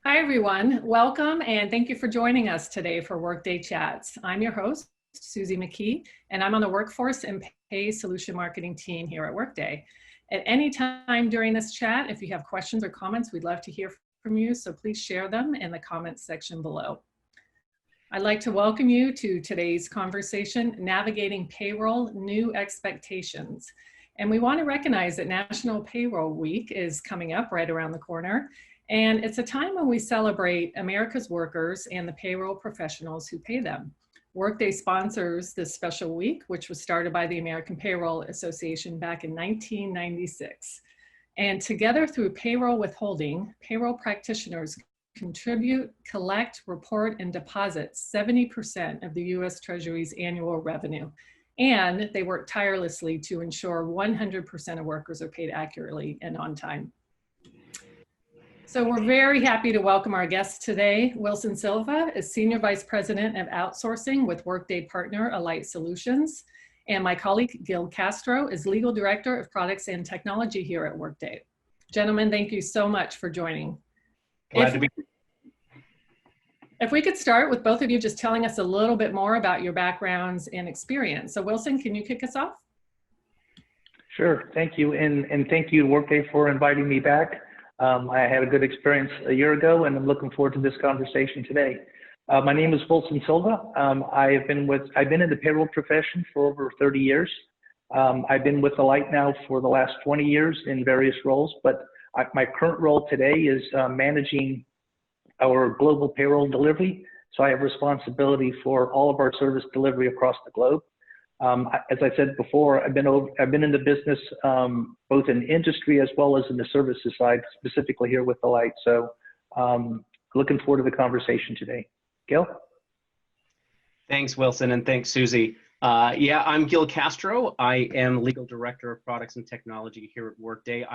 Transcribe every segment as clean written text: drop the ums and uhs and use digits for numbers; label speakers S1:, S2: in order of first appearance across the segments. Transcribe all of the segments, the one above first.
S1: Hi, everyone. Welcome, and thank you for joining us today for Workday Chats. I'm your host, Susie McKee, and I'm on the Workforce and Pay Solution Marketing team here at Workday. At any time during this chat, if you have questions or comments, we'd love to hear from you, so please share them in the comments section below. I'd like to welcome you to today's conversation, Navigating Payroll, New Expectations. And we want to recognize that National Payroll Week is coming up right around the corner. And it's a time when we celebrate America's workers and the payroll professionals who pay them. Workday sponsors this special week, which was started by the American Payroll Association back in 1996. And together through payroll withholding, payroll practitioners contribute, collect, report, and deposit 70% of the U.S. Treasury's annual revenue. And they work tirelessly to ensure 100% of workers are paid accurately and on time. So we're very happy to welcome our guest today. Wilson Silva is Senior Vice President of Outsourcing with Workday Partner Alight Solutions. And my colleague, Gil Castro, is Legal Director of Products and Technology here at Workday. Gentlemen, thank you so much for joining.
S2: Glad to be here.
S1: If we could start with both of you just telling us a little bit more about your backgrounds and experience. So Wilson, can you kick us off?
S2: Sure, thank you. And thank you to Workday for inviting me back. I had a good experience a year ago, and I'm looking forward to this conversation today. My name is Wilson Silva. I've been in the payroll profession for over 30 years. I've been with Alight now for the last 20 years in various roles, but my current role today is managing our global payroll delivery. So I have responsibility for all of our service delivery across the globe. As I said before, I've been in the business both in industry as well as in the services side, specifically here with Alight. So looking forward to the conversation today. Gil?
S3: Thanks, Wilson, and thanks, Susie. Yeah, I'm Gil Castro. I am Legal Director of Products and Technology here at Workday.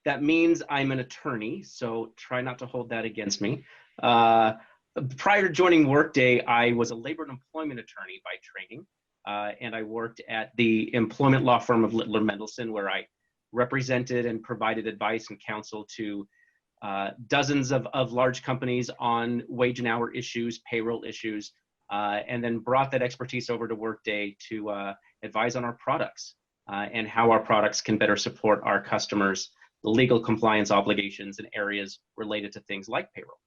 S3: That means I'm an attorney, so try not to hold that against me. Prior to joining Workday, I was a labor and employment attorney by training. And I worked at the employment law firm of Littler Mendelson, where I represented and provided advice and counsel to dozens of large companies on wage and hour issues, payroll issues, and then brought that expertise over to Workday to advise on our products and how our products can better support our customers' legal compliance obligations in areas related to things like payroll.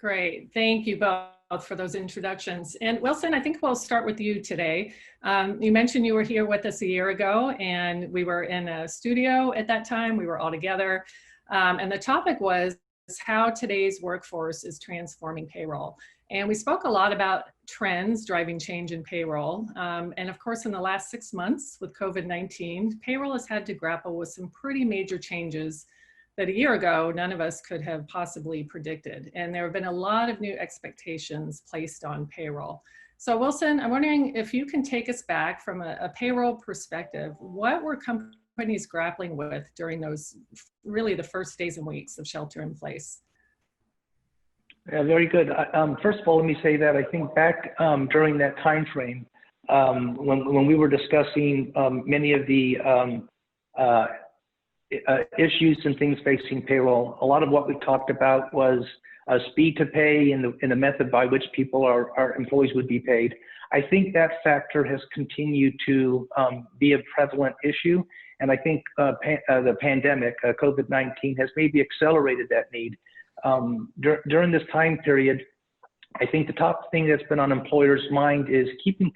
S1: Great, thank you both for those introductions. And Wilson, I think we'll start with you today. You mentioned you were here with us a year ago, and we were in a studio at that time. We were all together. And the topic was how today's workforce is transforming payroll. And we spoke a lot about trends driving change in payroll. And of course, in the last 6 months with COVID-19, payroll has had to grapple with some pretty major changes that a year ago, none of us could have possibly predicted. And there have been a lot of new expectations placed on payroll. So Wilson, I'm wondering if you can take us back from a payroll perspective. What were companies grappling with during those, really the first days and weeks of shelter in place?
S2: Yeah, very good. First of all, let me say that I think back during that time frame, when we were discussing many of the issues and things facing payroll, a lot of what we talked about was speed to pay and the method by which our employees would be paid. I think that factor has continued to be a prevalent issue, and I think the pandemic, COVID-19, has maybe accelerated that need. During this time period, I think the top thing that's been on employers' mind is keeping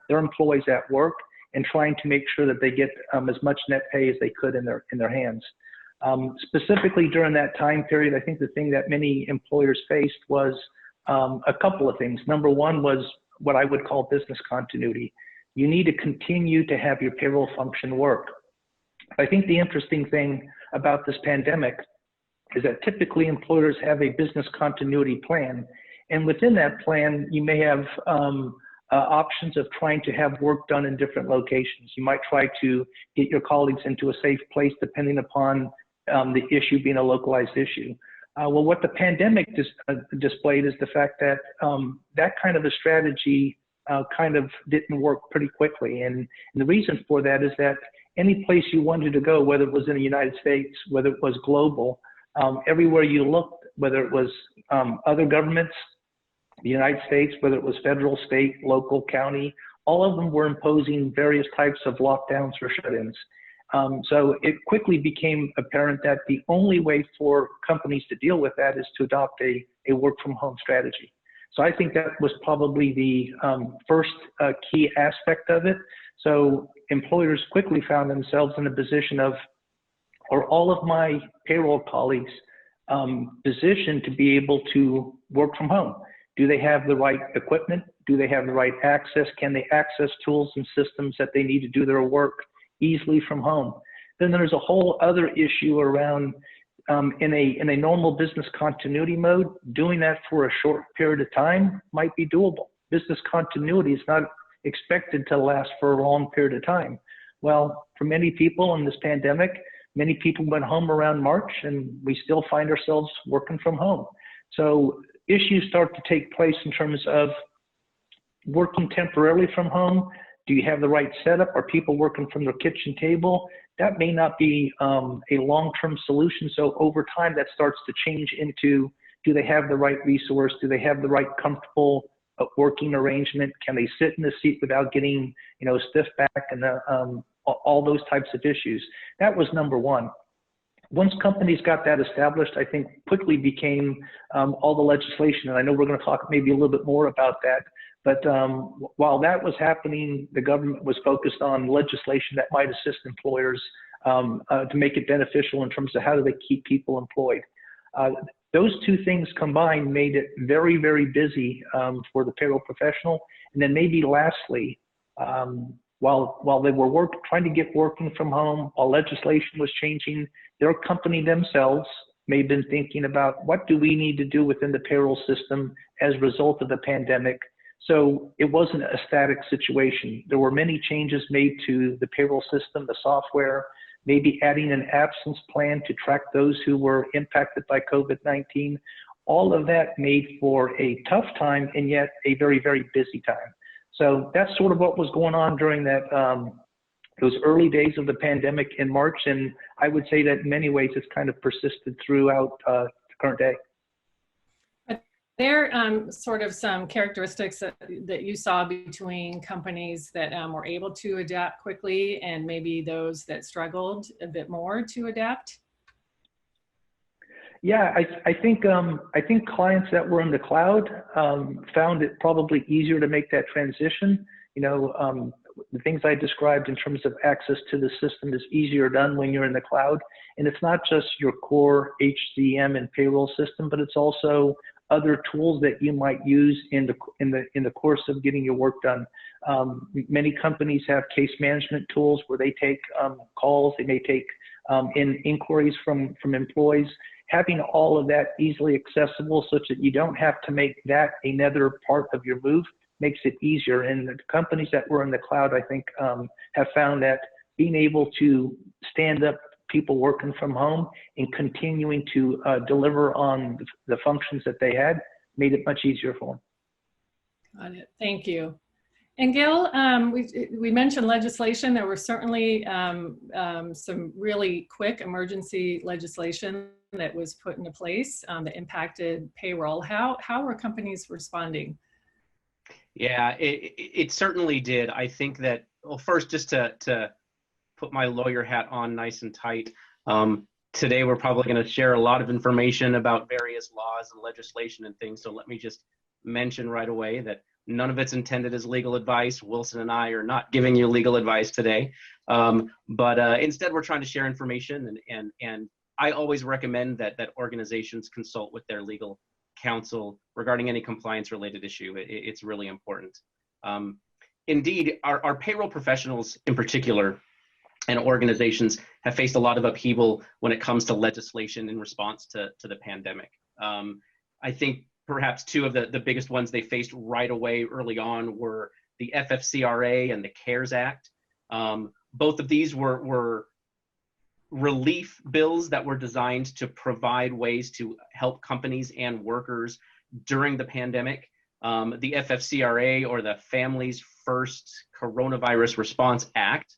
S2: their employees at work and trying to make sure that they get as much net pay as they could in their hands. Specifically during that time period, I think the thing that many employers faced was a couple of things. Number one was what I would call business continuity. You need to continue to have your payroll function work. I think the interesting thing about this pandemic is that typically employers have a business continuity plan. And within that plan, you may have options of trying to have work done in different locations. You might try to get your colleagues into a safe place depending upon the issue being a localized issue. Well, what the pandemic displayed is the fact that that kind of a strategy kind of didn't work pretty quickly. And the reason for that is that any place you wanted to go, whether it was in the United States, whether it was global, Everywhere you looked, whether it was other governments, the United States, whether it was federal, state, local, county, all of them were imposing various types of lockdowns or shut-ins. So it quickly became apparent that the only way for companies to deal with that is to adopt a work-from-home strategy. So I think that was probably the first key aspect of it. So employers quickly found themselves in a position of, are all of my payroll colleagues positioned to be able to work from home? Do they have the right equipment? Do they have the right access? Can they access tools and systems that they need to do their work easily from home? Then there's a whole other issue around in a normal business continuity mode, doing that for a short period of time might be doable. Business continuity is not expected to last for a long period of time. Well, for many people in this pandemic, many people went home around March, and we still find ourselves working from home. So issues start to take place in terms of working temporarily from home. Do you have the right setup? Are people working from their kitchen table? That may not be a long-term solution. So over time, that starts to change into, do they have the right resource? Do they have the right comfortable working arrangement? Can they sit in the seat without getting, stiff back, and all those types of issues? That was number one. Once companies got that established, I think quickly became all the legislation. And I know we're going to talk maybe a little bit more about that. But while that was happening, the government was focused on legislation that might assist employers to make it beneficial in terms of how do they keep people employed. Those two things combined made it very, very busy for the payroll professional. And then maybe lastly, while they were trying to get working from home, while legislation was changing, their company themselves may have been thinking about, what do we need to do within the payroll system as a result of the pandemic? So it wasn't a static situation. There were many changes made to the payroll system, the software, maybe adding an absence plan to track those who were impacted by COVID-19. All of that made for a tough time, and yet a very, very busy time. So that's sort of what was going on during that those early days of the pandemic in March. And I would say that in many ways it's kind of persisted throughout the current day.
S1: There are sort of some characteristics that you saw between companies that were able to adapt quickly and maybe those that struggled a bit more to adapt?
S2: Yeah, I think clients that were in the cloud found it probably easier to make that transition. The things I described in terms of access to the system is easier done when you're in the cloud. And it's not just your core HCM and payroll system, but it's also other tools that you might use in the course of getting your work done. Many companies have case management tools where they take calls, they may take in inquiries from employees. Having all of that easily accessible such that you don't have to make that another part of your move makes it easier. And the companies that were in the cloud, I think, have found that being able to stand up people working from home and continuing to deliver on the functions that they had made it much easier for them.
S1: Got it. Thank you. And Gil, we mentioned legislation. There were certainly some really quick emergency legislation that was put into place that impacted payroll. How were companies responding?
S3: Yeah, it certainly did. I think that, well, first, just to put my lawyer hat on nice and tight, today we're probably going to share a lot of information about various laws and legislation and things. So let me just mention right away that none of it's intended as legal advice. Wilson and I are not giving you legal advice today, but instead we're trying to share information, and I always recommend that organizations consult with their legal counsel regarding any compliance related issue. It's really important. Indeed, our payroll professionals in particular and organizations have faced a lot of upheaval when it comes to legislation in response to the pandemic. I think perhaps two of the biggest ones they faced right away early on were the FFCRA and the CARES Act. Both of these were relief bills that were designed to provide ways to help companies and workers during the pandemic. The FFCRA, or the Families First Coronavirus Response Act,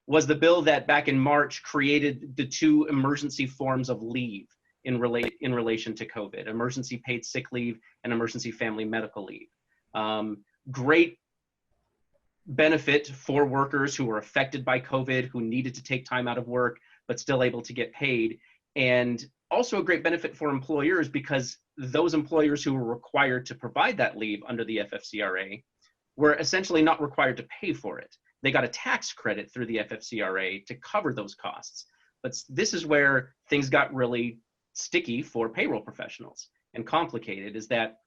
S3: was the bill that back in March created the two emergency forms of leave in relation to COVID: emergency paid sick leave and emergency family medical leave. Great benefit for workers who were affected by COVID, who needed to take time out of work, but still able to get paid. And also a great benefit for employers, because those employers who were required to provide that leave under the FFCRA were essentially not required to pay for it. They got a tax credit through the FFCRA to cover those costs. But this is where things got really sticky for payroll professionals and complicated, is that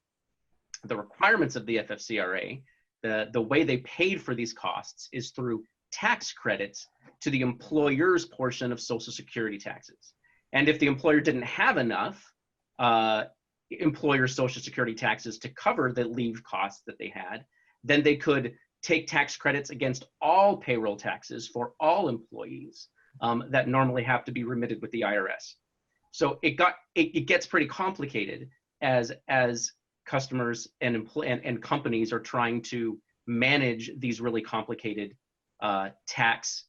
S3: the requirements of the FFCRA, the way they paid for these costs is through tax credits to the employer's portion of Social Security taxes. And if the employer didn't have enough employer Social Security taxes to cover the leave costs that they had, then they could take tax credits against all payroll taxes for all employees that normally have to be remitted with the IRS. So it gets pretty complicated as customers and companies are trying to manage these really complicated tax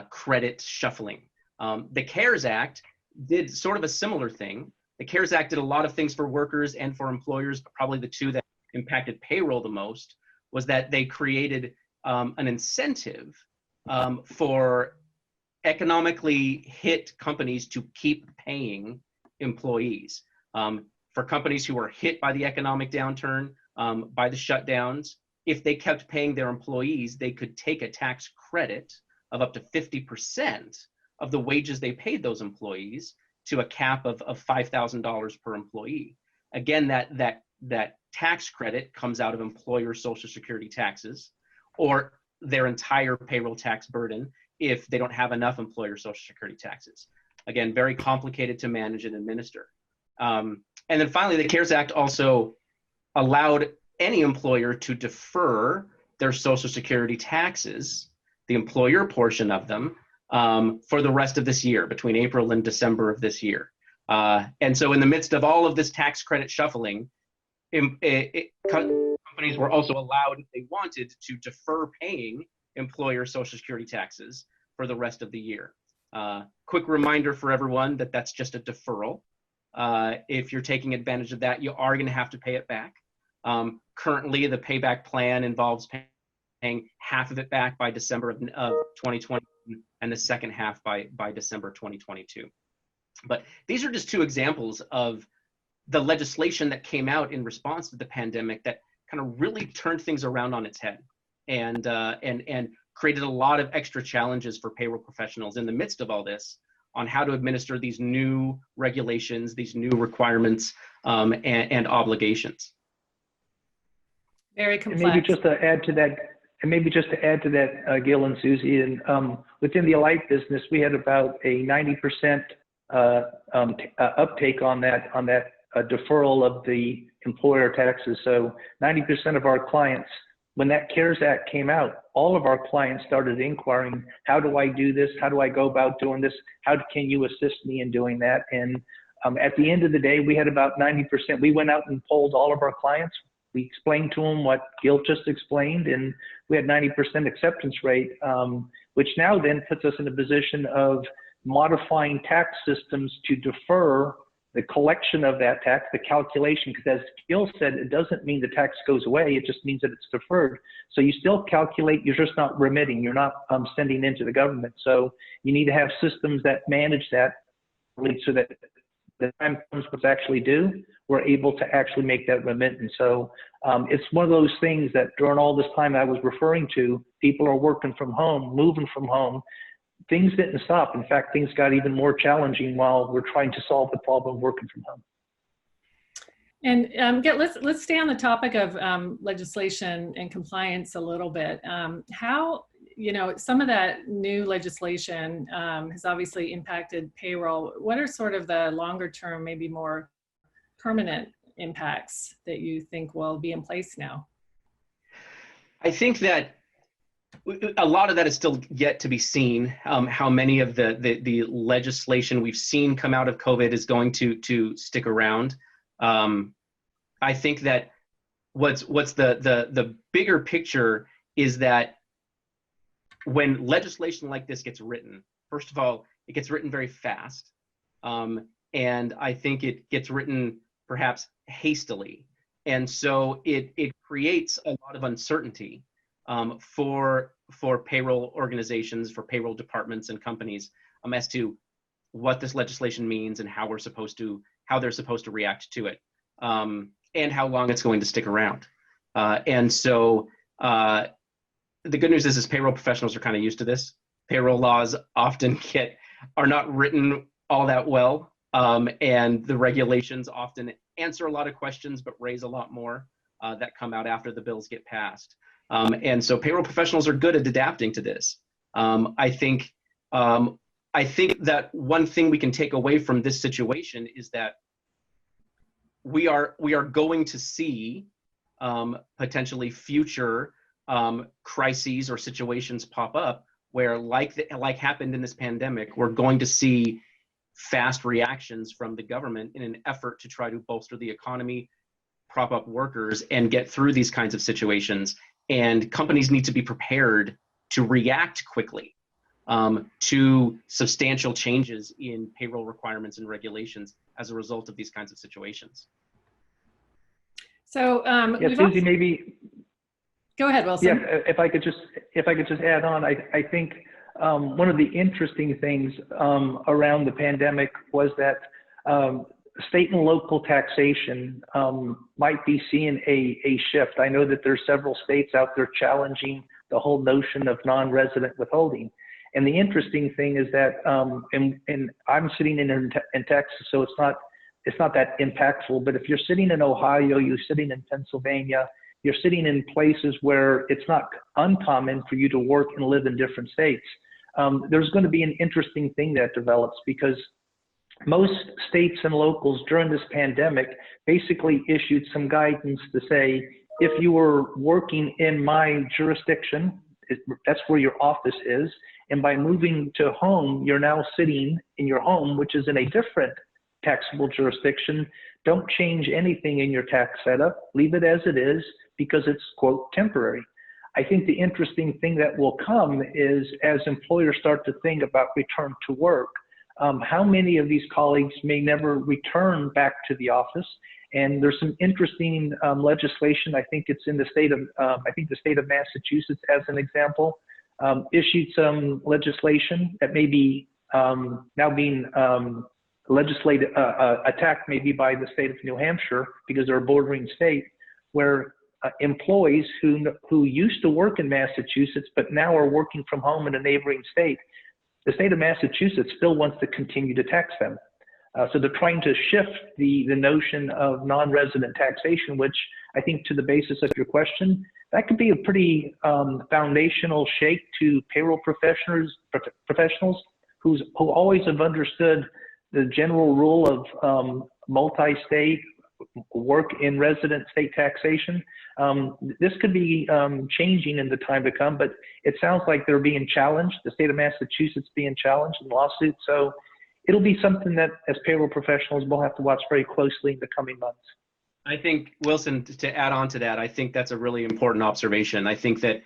S3: credit shuffling. The CARES Act did sort of a similar thing. The CARES Act did a lot of things for workers and for employers, but probably the two that impacted payroll the most was that they created an incentive for economically hit companies to keep paying employees. For companies who were hit by the economic downturn, by the shutdowns, if they kept paying their employees, they could take a tax credit of up to 50% of the wages they paid those employees, to a cap of $5,000 per employee. Again, that tax credit comes out of employer Social Security taxes or their entire payroll tax burden if they don't have enough employer Social Security taxes. Again, very complicated to manage and administer. And then finally, the CARES Act also allowed any employer to defer their Social Security taxes, the employer portion of them, for the rest of this year, between April and December of this year. And so in the midst of all of this tax credit shuffling, companies were also allowed, if they wanted, to defer paying employer Social Security taxes for the rest of the year. Quick reminder for everyone that that's just a deferral. If you're taking advantage of that, you are going to have to pay it back. Currently, the payback plan involves paying half of it back by December of 2020 and the second half by December 2022. But these are just two examples of the legislation that came out in response to the pandemic that kind of really turned things around on its head and created a lot of extra challenges for payroll professionals in the midst of all this on how to administer these new regulations, these new requirements, and obligations.
S1: Very complex.
S2: And maybe just to add to that, Gil and Susie, and within the Alight business, we had about a 90% uptake on that deferral of the employer taxes. So 90% of our clients, when that CARES Act came out, all of our clients started inquiring, how do I do this? How do I go about doing this? How can you assist me in doing that? And at the end of the day, we had about 90%. We went out and polled all of our clients. We explained to them what Gil just explained, and we had 90% acceptance rate, which now then puts us in a position of modifying tax systems to defer the collection of that tax, the calculation, because as Gil said, it doesn't mean the tax goes away, it just means that it's deferred. So you still calculate, you're just not remitting, you're not sending into the government. So you need to have systems that manage that so that the time comes what's actually due, we're able to actually make that remittance. So it's one of those things that during all this time I was referring to, people are working from home, moving from home. Things didn't stop. In fact, things got even more challenging while we're trying to solve the problem of working from home.
S1: And let's stay on the topic of legislation and compliance a little bit. How, some of that new legislation has obviously impacted payroll. What are sort of the longer term, maybe more permanent impacts that you think will be in place now?
S3: I think that a lot of that is still yet to be seen. How many of the legislation we've seen come out of COVID is going to stick around. I think that what's the bigger picture is that when legislation like this gets written, first of all, it gets written very fast. And I think it gets written perhaps hastily. And so it creates a lot of uncertainty for payroll organizations, for payroll departments and companies as to what this legislation means and how they're supposed to react to it, and how long it's going to stick around. And so the good news is payroll professionals are kind of used to this. Payroll laws often are not written all that well, and the regulations often answer a lot of questions but raise a lot more that come out after the bills get passed. And so payroll professionals are good at adapting to this. I think that one thing we can take away from this situation is that we are going to see potentially future crises or situations pop up where, like happened in this pandemic, we're going to see fast reactions from the government in an effort to try to bolster the economy, prop up workers, and get through these kinds of situations. And companies need to be prepared to react quickly to substantial changes in payroll requirements and regulations as a result of these kinds of situations.
S1: So
S2: yeah, Susie, maybe.
S1: Go ahead, Wilson.
S2: Yeah, if I could just add on, I think one of the interesting things around the pandemic was that state and local taxation might be seeing a shift. I know that there's several states out there challenging the whole notion of non-resident withholding. And the interesting thing is that, and I'm sitting in Texas, so it's not that impactful. But if you're sitting in Ohio, you're sitting in Pennsylvania, you're sitting in places where it's not uncommon for you to work and live in different states. There's going to be an interesting thing that develops, because most states and locals during this pandemic basically issued some guidance to say, if you were working in my jurisdiction, that's where your office is, and by moving to home, you're now sitting in your home, which is in a different taxable jurisdiction. Don't change anything in your tax setup. Leave it as it is, because it's, quote, temporary. I think the interesting thing that will come is, as employers start to think about return to work, how many of these colleagues may never return back to the office? And there's some interesting legislation. I think it's in the state of, the state of Massachusetts, as an example, issued some legislation that may be now being attacked maybe by the state of New Hampshire, because they're a bordering state, where employees who used to work in Massachusetts but now are working from home in a neighboring state, the state of Massachusetts still wants to continue to tax them. So they're trying to shift the notion of non-resident taxation, which I think, to the basis of your question, that could be a pretty foundational shake to payroll professionals who always have understood the general rule of multi-state work in resident state taxation. This could be changing in the time to come, but it sounds like they're being challenged. The state of Massachusetts being challenged in lawsuits. So it'll be something that, as payroll professionals, we'll have to watch very closely in the coming months.
S3: I think, Wilson, to add on to that, I think that's a really important observation. I think that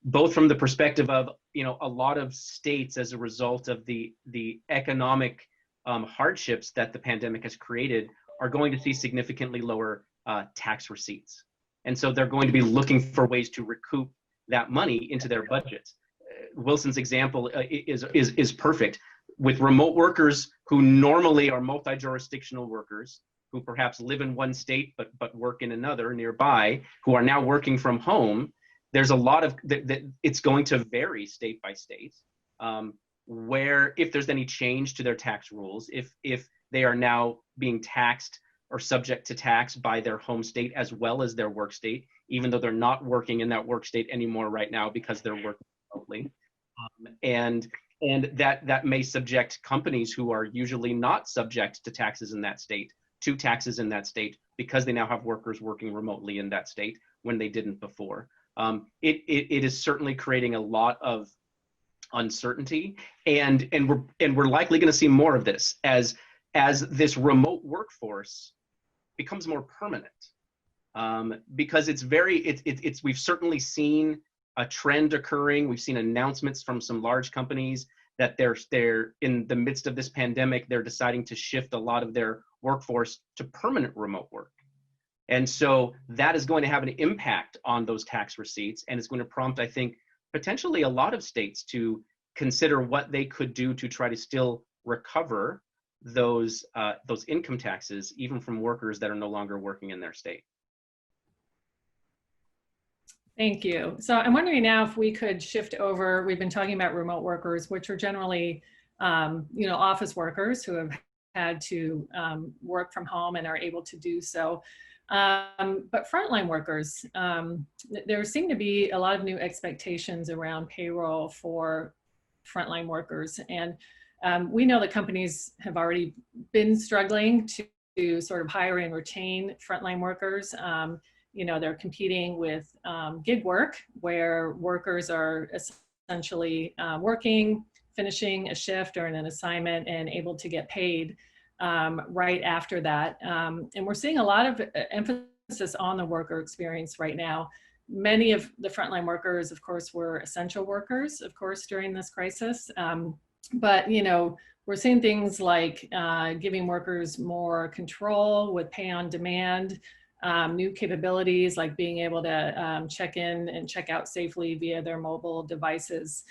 S3: both from the perspective of, a lot of states, as a result of the economic hardships that the pandemic has created, are going to see significantly lower tax receipts. And so they're going to be looking for ways to recoup that money into their budgets. Wilson's example is perfect. With remote workers who normally are multi-jurisdictional workers, who perhaps live in one state but work in another nearby, who are now working from home, there's a lot of it's going to vary state by state, where if there's any change to their tax rules, if they are now being taxed or subject to tax by their home state as well as their work state, even though they're not working in that work state anymore right now because they're working remotely. And that may subject companies who are usually not subject to taxes in that state to taxes in that state, because they now have workers working remotely in that state when they didn't before. It is certainly creating a lot of uncertainty, and we're likely going to see more of this as this remote workforce becomes more permanent, because we've certainly seen a trend occurring. We've seen announcements from some large companies that they're in the midst of this pandemic, they're deciding to shift a lot of their workforce to permanent remote work. And so that is going to have an impact on those tax receipts, and it's going to prompt, I think, potentially a lot of states to consider what they could do to try to still recover those income taxes, even from workers that are no longer working in their state.
S1: Thank you. So I'm wondering now if we could shift over. We've been talking about remote workers, which are generally, office workers who have had to work from home and are able to do so. But frontline workers, there seem to be a lot of new expectations around payroll for frontline workers. And we know that companies have already been struggling to sort of hire and retain frontline workers. They're competing with gig work, where workers are essentially working, finishing a shift or an assignment, and able to get paid right after that. And we're seeing a lot of emphasis on the worker experience right now. Many of the frontline workers, of course, were essential workers, of course, during this crisis. But we're seeing things like giving workers more control with pay on demand, new capabilities like being able to check in and check out safely via their mobile devices.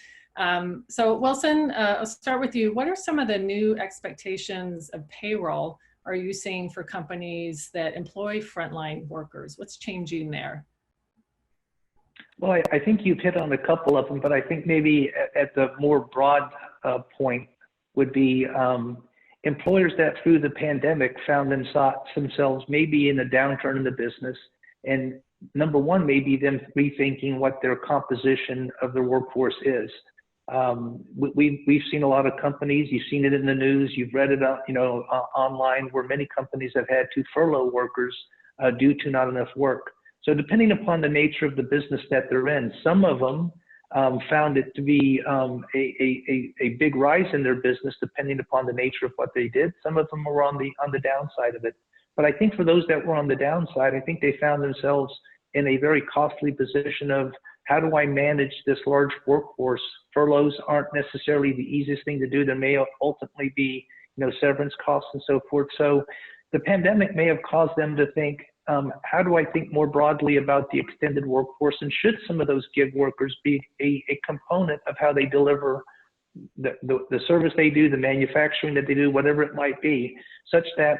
S1: So Wilson, I'll start with you. What are some of the new expectations of payroll are you seeing for companies that employ frontline workers? What's changing there?
S2: Well, I think you've hit on a couple of them, but I think maybe at the more broad point would be employers that through the pandemic found themselves maybe in a downturn in the business. And number one, maybe them rethinking what their composition of their workforce is. We've seen a lot of companies, you've seen it in the news, you've read it online, where many companies have had to furlough workers due to not enough work. So depending upon the nature of the business that they're in, some of them found it to be a big rise in their business, depending upon the nature of what they did. Some of them were on the downside of it. But I think for those that were on the downside, I think they found themselves in a very costly position of, how do I manage this large workforce? Furloughs aren't necessarily the easiest thing to do. There may ultimately be, severance costs and so forth. So the pandemic may have caused them to think, how do I think more broadly about the extended workforce, and should some of those gig workers be a component of how they deliver the service they do, the manufacturing that they do, whatever it might be, such that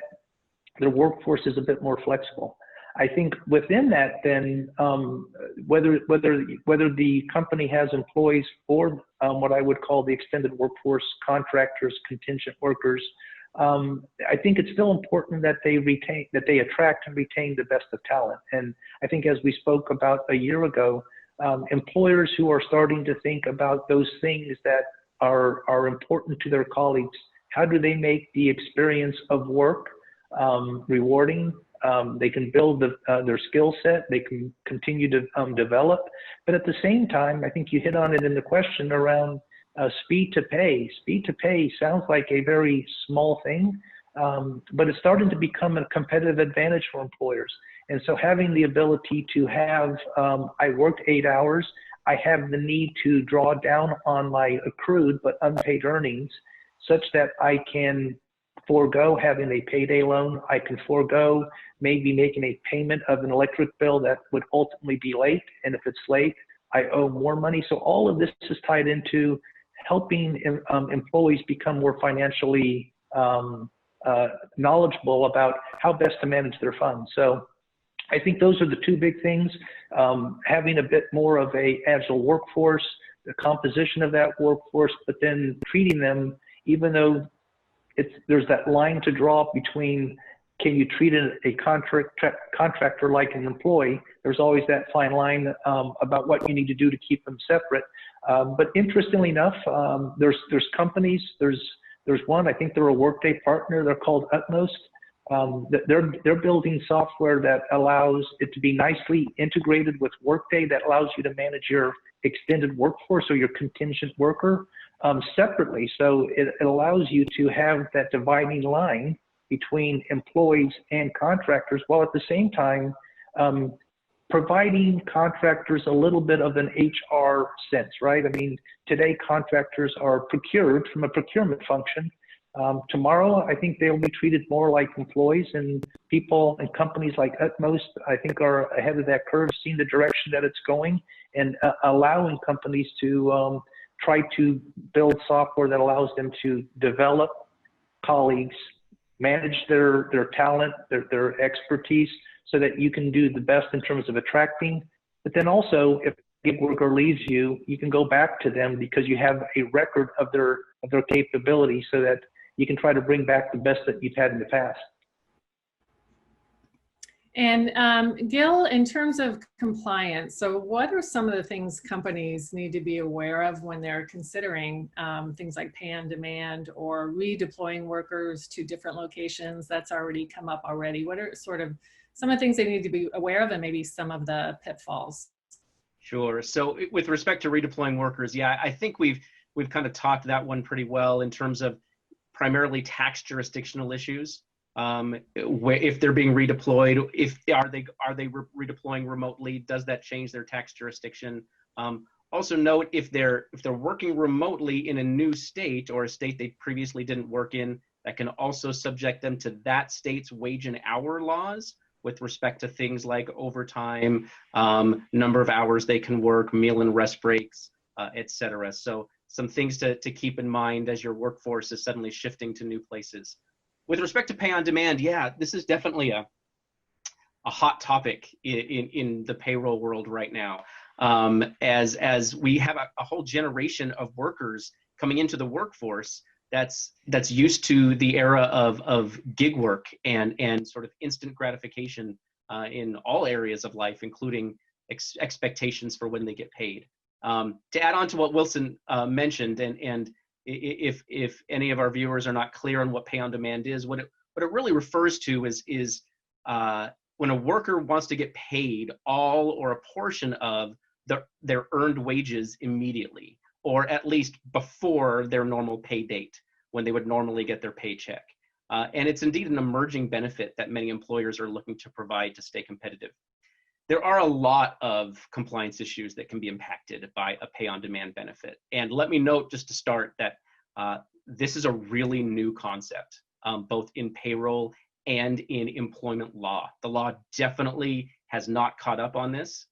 S2: their workforce is a bit more flexible. I think within that, then whether the company has employees for what I would call the extended workforce, contractors, contingent workers, I think it's still important that they attract and retain the best of talent. And I think, as we spoke about a year ago, employers who are starting to think about those things that are important to their colleagues, how do they make the experience of work rewarding? They can build their skill set, they can continue to develop, but at the same time, I think you hit on it in the question around speed to pay. Speed to pay sounds like a very small thing, but it's starting to become a competitive advantage for employers. And so having the ability to have, I worked 8 hours, I have the need to draw down on my accrued but unpaid earnings, such that I can forego having a payday loan. I can forego maybe making a payment of an electric bill that would ultimately be late. And if it's late, I owe more money. So all of this is tied into helping employees become more financially knowledgeable about how best to manage their funds. So I think those are the two big things, having a bit more of a agile workforce, the composition of that workforce, but then treating them, even though there's that line to draw between, can you treat a contractor like an employee? There's always that fine line about what you need to do to keep them separate. But interestingly enough, there's companies, there's one, I think they're a Workday partner, they're called Utmost. They're building software that allows it to be nicely integrated with Workday, that allows you to manage your extended workforce or your contingent worker separately. So it allows you to have that dividing line between employees and contractors, while at the same time providing contractors a little bit of an HR sense, right? I mean, today contractors are procured from a procurement function. Tomorrow, I think they'll be treated more like employees, and people and companies like Utmost, I think, are ahead of that curve, seeing the direction that it's going, and allowing companies to try to build software that allows them to develop colleagues, manage their talent, their expertise, so that you can do the best in terms of attracting. But then also, if a gig worker leaves you, you can go back to them because you have a record of their capability, so that you can try to bring back the best that you've had in the past.
S1: And Gil, in terms of compliance, so what are some of the things companies need to be aware of when they're considering things like pay on demand or redeploying workers to different locations? That's already come up already. What are sort of some of the things they need to be aware of, and maybe some of the pitfalls?
S3: Sure. So with respect to redeploying workers, yeah, I think we've kind of talked that one pretty well in terms of primarily tax jurisdictional issues. If they're being redeployed, are they redeploying remotely? Does that change their tax jurisdiction? Also note, if they're working remotely in a new state or a state they previously didn't work in, that can also subject them to that state's wage and hour laws with respect to things like overtime, number of hours they can work, meal and rest breaks, et cetera. So some things to keep in mind as your workforce is suddenly shifting to new places. With respect to pay on demand, yeah, this is definitely a hot topic in the payroll world right now. As we have a whole generation of workers coming into the workforce that's used to the era of gig work and sort of instant gratification in all areas of life, including expectations for when they get paid. To add on to what Wilson mentioned, and if any of our viewers are not clear on what pay on demand is, what it really refers to is when a worker wants to get paid all or a portion of their earned wages immediately, or at least before their normal pay date, when they would normally get their paycheck. And it's indeed an emerging benefit that many employers are looking to provide to stay competitive. There are a lot of compliance issues that can be impacted by a pay-on-demand benefit. And let me note just to start that this is a really new concept, both in payroll and in employment law. The law definitely has not caught up on this.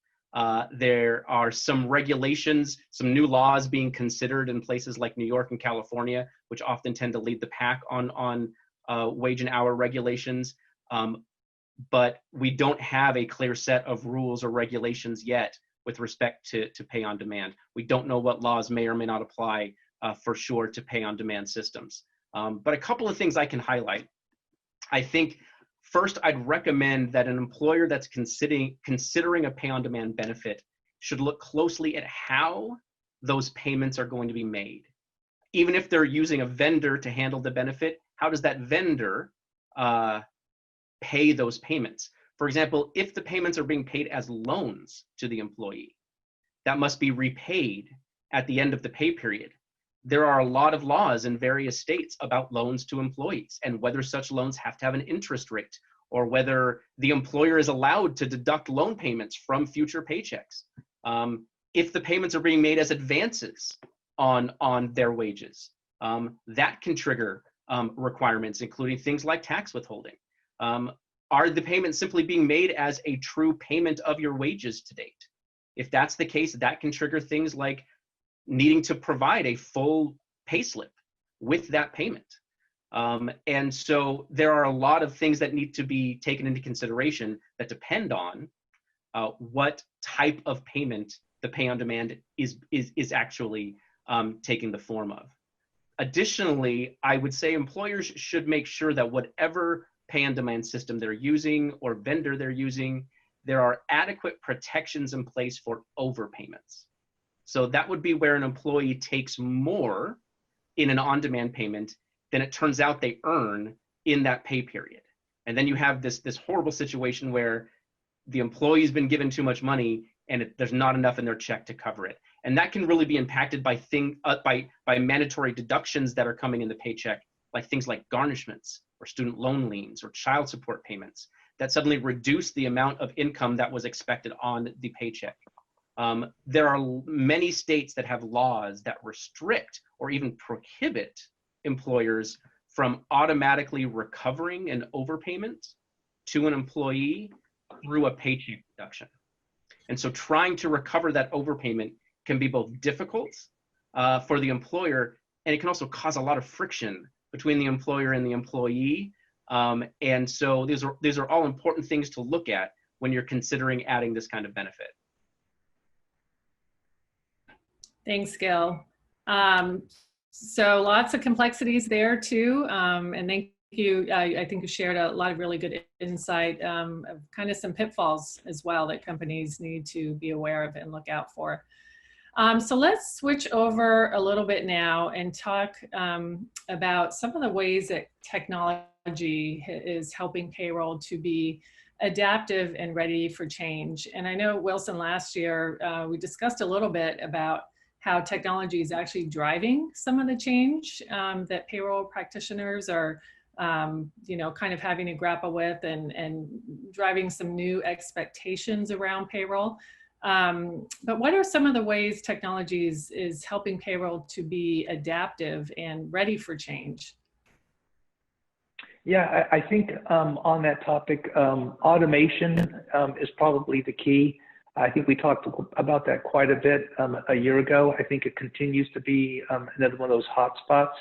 S3: There are some regulations, some new laws being considered in places like New York and California, which often tend to lead the pack on wage and hour regulations. But we don't have a clear set of rules or regulations yet with respect to pay on demand. We don't know what laws may or may not apply for sure to pay on demand systems. But a couple of things I can highlight. I think first, I'd recommend that an employer that's considering a pay on demand benefit should look closely at how those payments are going to be made. Even if they're using a vendor to handle the benefit, how does that vendor pay those payments? For example, if the payments are being paid as loans to the employee, that must be repaid at the end of the pay period. There are a lot of laws in various states about loans to employees and whether such loans have to have an interest rate or whether the employer is allowed to deduct loan payments from future paychecks. If the payments are being made as advances on their wages, that can trigger requirements, including things like tax withholding. Are the payments simply being made as a true payment of your wages to date? If that's the case, that can trigger things like needing to provide a full payslip with that payment. And so there are a lot of things that need to be taken into consideration that depend on what type of payment the pay on demand is actually taking the form of. Additionally, I would say employers should make sure that whatever pay on demand system they're using or vendor they're using, there are adequate protections in place for overpayments. So that would be where an employee takes more in an on-demand payment than it turns out they earn in that pay period. And then you have this horrible situation where the employee's been given too much money and there's not enough in their check to cover it. And that can really be impacted by mandatory deductions that are coming in the paycheck, like things like garnishments or student loan liens or child support payments that suddenly reduced the amount of income that was expected on the paycheck. There are many states that have laws that restrict or even prohibit employers from automatically recovering an overpayment to an employee through a paycheck deduction. And so trying to recover that overpayment can be both difficult for the employer, and it can also cause a lot of friction between the employer and the employee. And so these are all important things to look at when you're considering adding this kind of benefit.
S1: Thanks, Gil. So lots of complexities there too. And thank you. I think you shared a lot of really good insight of kind of some pitfalls as well that companies need to be aware of and look out for. So let's switch over a little bit now and talk about some of the ways that technology is helping payroll to be adaptive and ready for change. And I know, Wilson, last year we discussed a little bit about how technology is actually driving some of the change that payroll practitioners are kind of having to grapple with and driving some new expectations around payroll. But what are some of the ways technology is helping payroll to be adaptive and ready for change?
S2: Yeah, I think on that topic, automation is probably the key. I think we talked about that quite a bit a year ago. I think it continues to be another one of those hot spots.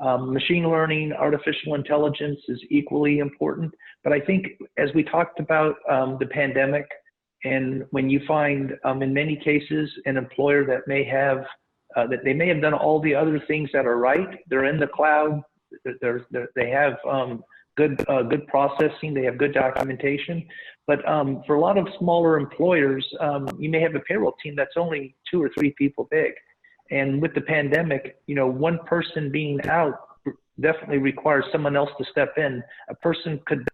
S2: Machine learning, artificial intelligence is equally important. But I think as we talked about the pandemic, and when you find in many cases an employer that may have done all the other things that are right, they're in the cloud, they have good processing, they have good documentation. But for a lot of smaller employers, you may have a payroll team that's only 2 or 3 people big. And with the pandemic, one person being out definitely requires someone else to step in. A person could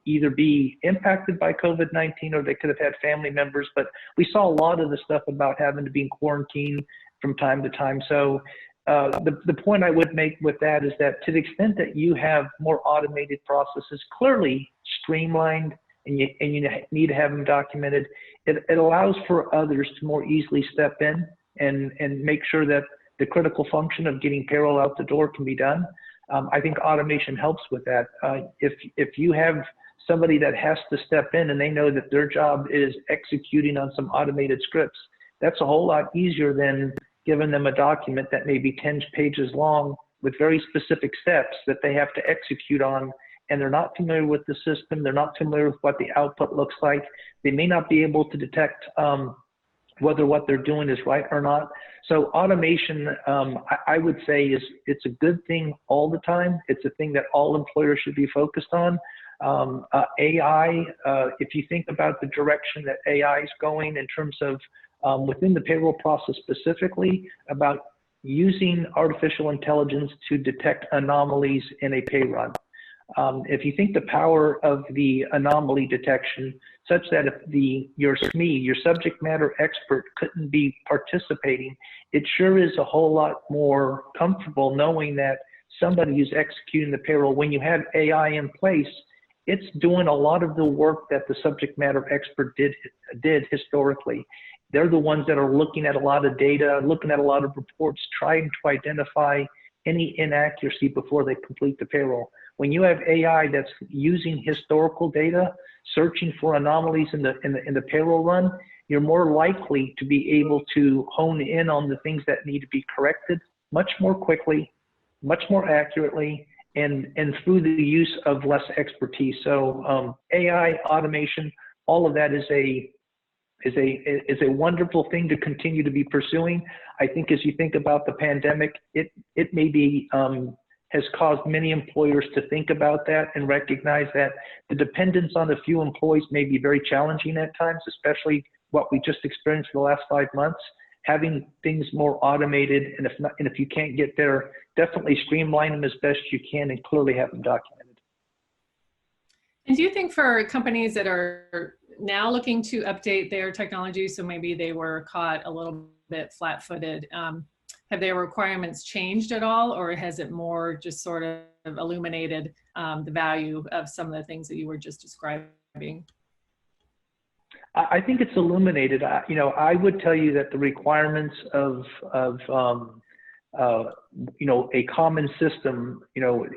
S2: either be impacted by COVID-19 or they could have had family members. But we saw a lot of the stuff about having to be in quarantine from time to time. So the point I would make with that is that to the extent that you have more automated processes, clearly streamlined, and you need to have them documented, it allows for others to more easily step in and make sure that the critical function of getting payroll out the door can be done. I think automation helps with that. If you have somebody that has to step in and they know that their job is executing on some automated scripts, that's a whole lot easier than giving them a document that may be 10 pages long with very specific steps that they have to execute on, and they're not familiar with the system, they're not familiar with what the output looks like. They may not be able to detect whether what they're doing is right or not. So automation, I would say, it's a good thing all the time. It's a thing that all employers should be focused on. AI, if you think about the direction that AI is going in terms of within the payroll process specifically, about using artificial intelligence to detect anomalies in a pay run. If you think the power of the anomaly detection, such that if your SME, your subject matter expert, couldn't be participating, it sure is a whole lot more comfortable knowing that somebody who's executing the payroll, when you have AI in place, it's doing a lot of the work that the subject matter expert did historically. They're the ones that are looking at a lot of data, looking at a lot of reports, trying to identify any inaccuracy before they complete the payroll. When you have AI that's using historical data, searching for anomalies in the payroll run, you're more likely to be able to hone in on the things that need to be corrected much more quickly, much more accurately, and through the use of less expertise. So AI, automation, all of that is a wonderful thing to continue to be pursuing. I think as you think about the pandemic, it maybe has caused many employers to think about that and recognize that the dependence on a few employees may be very challenging at times, especially what we just experienced for the last 5 months. Having things more automated, and if you can't get there, definitely streamline them as best you can and clearly have them documented.
S1: And do you think for companies that are now looking to update their technology, so maybe they were caught a little bit flat-footed, have their requirements changed at all, or has it more just sort of illuminated the value of some of the things that you were just describing?
S2: I think it's illuminated. I would tell you that the requirements of a common system,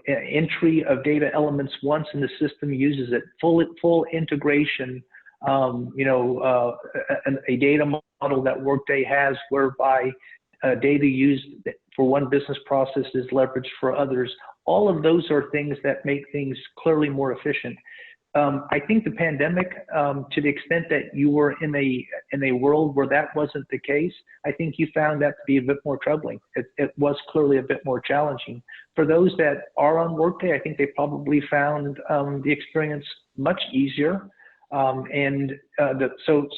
S2: entry of data elements once in the system uses it, full integration, a data model that Workday has whereby data used for one business process is leveraged for others. All of those are things that make things clearly more efficient. I think the pandemic, to the extent that you were in a world where that wasn't the case, I think you found that to be a bit more troubling. It was clearly a bit more challenging. For those that are on Workday, I think they probably found the experience much easier. So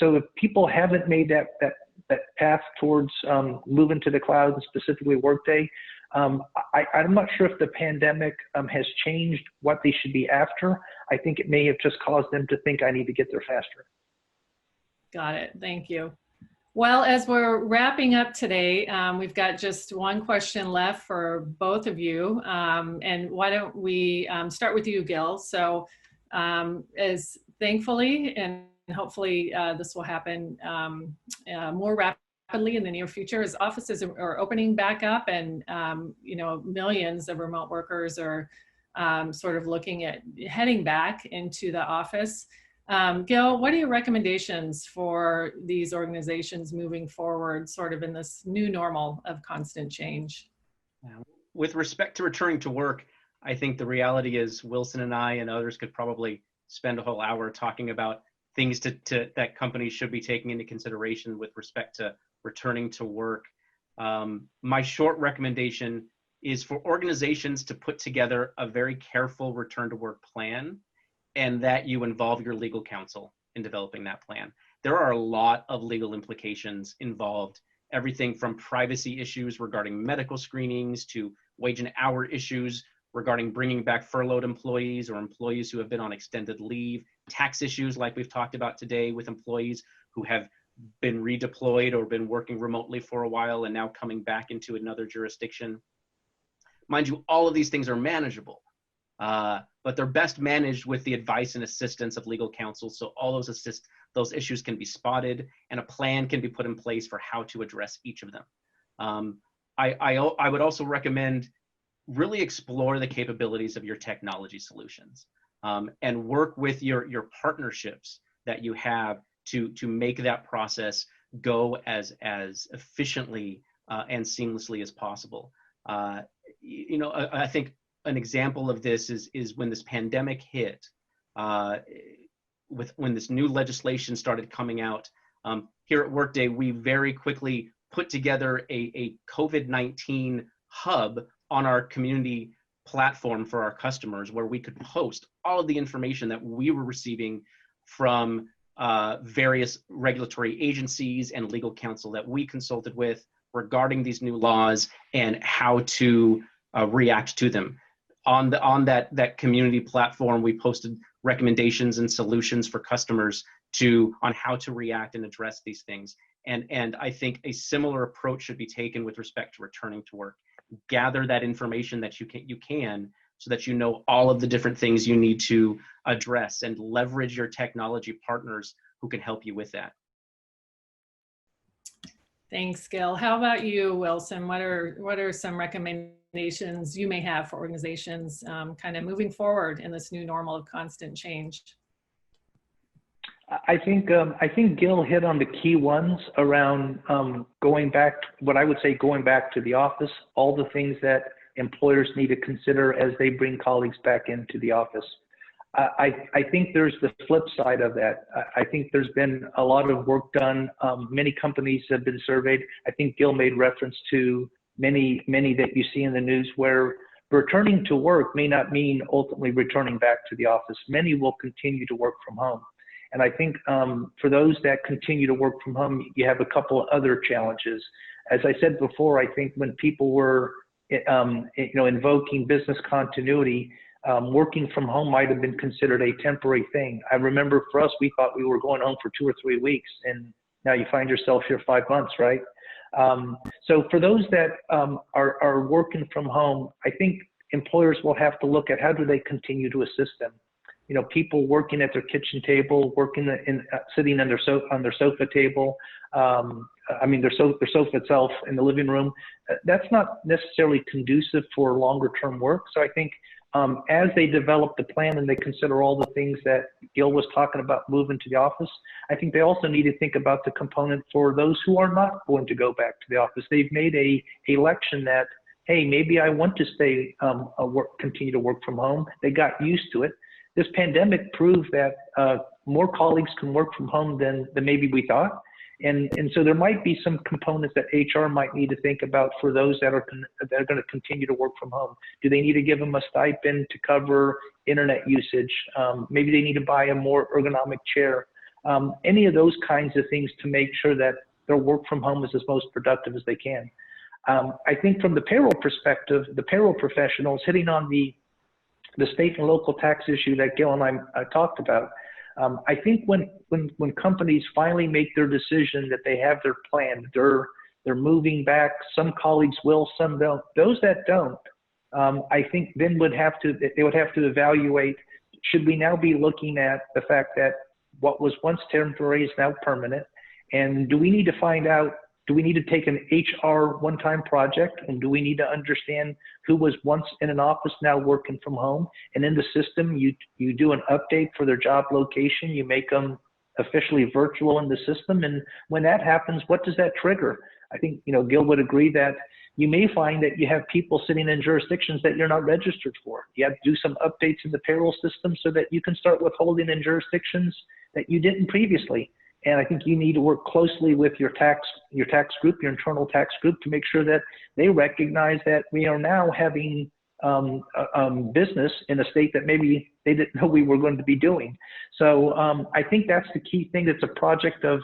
S2: if people haven't made that path towards moving to the cloud, and specifically Workday, I'm not sure if the pandemic has changed what they should be after. I think it may have just caused them to think I need to get there faster.
S1: Got it. Thank you. Well, as we're wrapping up today, we've got just one question left for both of you. And why don't we start with you, Gil? So as thankfully, and hopefully this will happen more rapidly in the near future, as offices are opening back up and millions of remote workers are sort of looking at heading back into the office. Gil, what are your recommendations for these organizations moving forward, sort of in this new normal of constant change?
S3: With respect to returning to work, I think the reality is Wilson and I and others could probably spend a whole hour talking about things that companies should be taking into consideration with respect to returning to work. My short recommendation is for organizations to put together a very careful return to work plan, and that you involve your legal counsel in developing that plan. There are a lot of legal implications involved, everything from privacy issues regarding medical screenings to wage and hour issues regarding bringing back furloughed employees or employees who have been on extended leave, tax issues like we've talked about today with employees who have been redeployed or been working remotely for a while and now coming back into another jurisdiction. Mind you, all of these things are manageable, but they're best managed with the advice and assistance of legal counsel, so all those issues can be spotted and a plan can be put in place for how to address each of them. I would also recommend really explore the capabilities of your technology solutions and work with your partnerships that you have to make that process go as efficiently and seamlessly as possible. I think an example of this is when this pandemic hit, when this new legislation started coming out. Here at Workday, we very quickly put together a COVID-19 hub on our community platform for our customers, where we could post all of the information that we were receiving from various regulatory agencies and legal counsel that we consulted with regarding these new laws and how to react to them. On that community platform, we posted recommendations and solutions for customers on how to react and address these things. And I think a similar approach should be taken with respect to returning to work. Gather that information that you can so that you know all of the different things you need to address, and leverage your technology partners who can help you with that.
S1: Thanks, Gil. How about you, Wilson? What are some recommendations you may have for organizations kind of moving forward in this new normal of constant change?
S2: I think Gil hit on the key ones around going back to the office, all the things that employers need to consider as they bring colleagues back into the office. I think there's the flip side of that. I think there's been a lot of work done. Many companies have been surveyed. I think Gil made reference to many that you see in the news where returning to work may not mean ultimately returning back to the office. Many will continue to work from home. And I think for those that continue to work from home, you have a couple of other challenges. As I said before, I think when people were invoking business continuity, working from home might have been considered a temporary thing. I remember for us, we thought we were going home for 2 or 3 weeks, and now you find yourself here 5 months, right? So for those that are working from home, I think employers will have to look at how do they continue to assist them. people working at their kitchen table, working sitting on their sofa table. Their sofa itself in the living room. That's not necessarily conducive for longer term work. So I think as they develop the plan and they consider all the things that Gil was talking about moving to the office, I think they also need to think about the component for those who are not going to go back to the office. They've made a election that, hey, maybe I want to stay, continue to work from home. They got used to it. This pandemic proved that more colleagues can work from home than maybe we thought. And so there might be some components that HR might need to think about for those that are going to continue to work from home. Do they need to give them a stipend to cover internet usage? Maybe they need to buy a more ergonomic chair. Any of those kinds of things to make sure that their work from home is as most productive as they can. I think from the payroll perspective, the payroll professionals hitting on the state and local tax issue that Gil and I talked about. I think when companies finally make their decision that they have their plan, they're moving back. Some colleagues will, some don't. Those that don't, I think then they would have to evaluate, should we now be looking at the fact that what was once temporary is now permanent, and do we need to find out, do we need to take an HR one-time project, and do we need to understand who was once in an office now working from home? And in the system, you do an update for their job location, you make them officially virtual in the system, and when that happens, what does that trigger? I think Gil would agree that you may find that you have people sitting in jurisdictions that you're not registered for. You have to do some updates in the payroll system so that you can start withholding in jurisdictions that you didn't previously. And I think you need to work closely with your tax group, your internal tax group, to make sure that they recognize that we are now having business in a state that maybe they didn't know we were going to be doing. So I think that's the key thing. It's a project of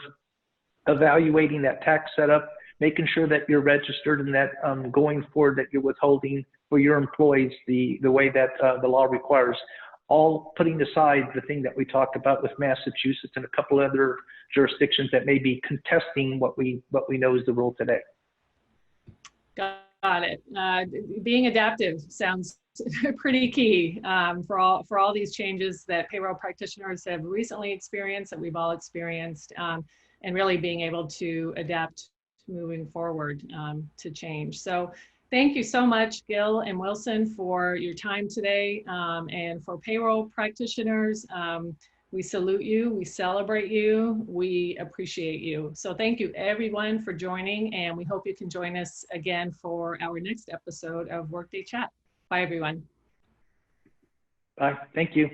S2: evaluating that tax setup, making sure that you're registered, and that going forward that you're withholding for your employees the way that the law requires. All putting aside the thing that we talked about with Massachusetts and a couple other jurisdictions that may be contesting what we know is the rule today.
S1: Got it. Being adaptive sounds pretty key for all these changes that payroll practitioners have recently experienced, that we've all experienced, and really being able to adapt moving forward to change. So thank you so much, Gil and Wilson, for your time today, and for payroll practitioners. We salute you, we celebrate you, we appreciate you. So thank you everyone for joining, and we hope you can join us again for our next episode of Workday Chat. Bye everyone.
S2: Bye, thank you.